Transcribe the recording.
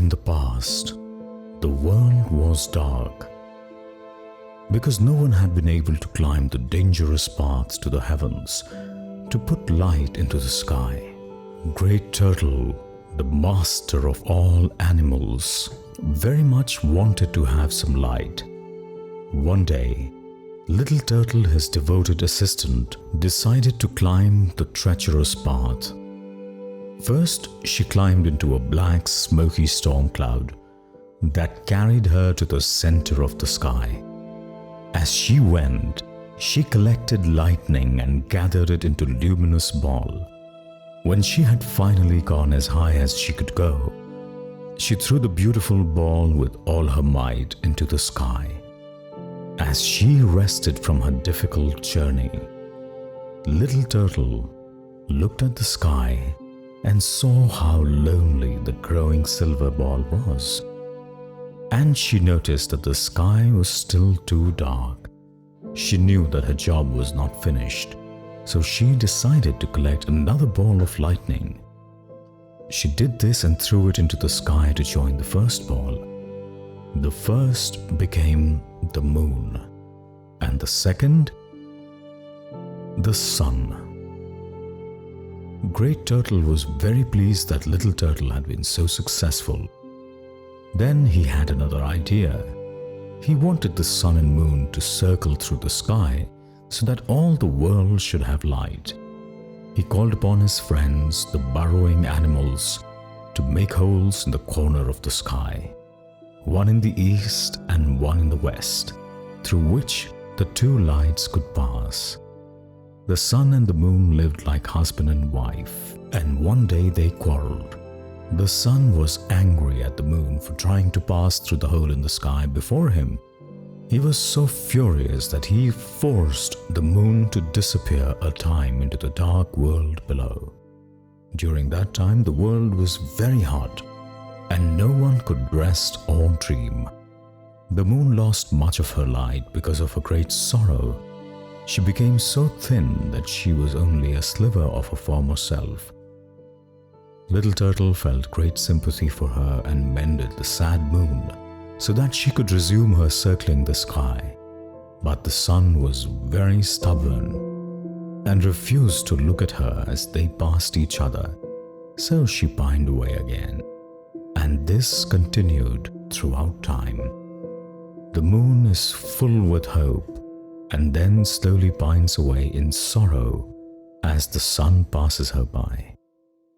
in the past, the world was dark because no one had been able to climb the dangerous paths to the heavens to put light into the sky. Great Turtle, the master of all animals, very much wanted to have some light. One day, Little Turtle, his devoted assistant, decided to climb the treacherous path. First, she climbed into a black, smoky storm cloud that carried her to the center of the sky. As she went, she collected lightning and gathered it into a luminous ball. When she had finally gone as high as she could go, she threw the beautiful ball with all her might into the sky. As she rested from her difficult journey, Little Turtle looked at the sky and saw how lonely the growing silver ball was. And she noticed that the sky was still too dark. She knew that her job was not finished, so she decided to collect another ball of lightning. She did this and threw it into the sky to join the first ball. The first became the moon, and the second, the sun. Great Turtle was very pleased that Little Turtle had been so successful. Then he had another idea. He wanted the sun and moon to circle through the sky so that all the world should have light. He called upon his friends, the burrowing animals, to make holes in the corner of the sky, one in the east and one in the west, through which the two lights could pass. The sun and the moon lived like husband and wife, and one day they quarreled. The sun was angry at the moon for trying to pass through the hole in the sky before him. He was so furious that he forced the moon to disappear a time into the dark world below. During that time, the world was very hot, and no one could rest or dream. The moon lost much of her light because of her great sorrow. She became so thin that she was only a sliver of her former self. Little Turtle felt great sympathy for her and mended the sad moon so that she could resume her circling the sky. But the sun was very stubborn and refused to look at her as they passed each other, so she pined away again. And this continued throughout time. The moon is full with hope and then slowly pines away in sorrow as the sun passes her by.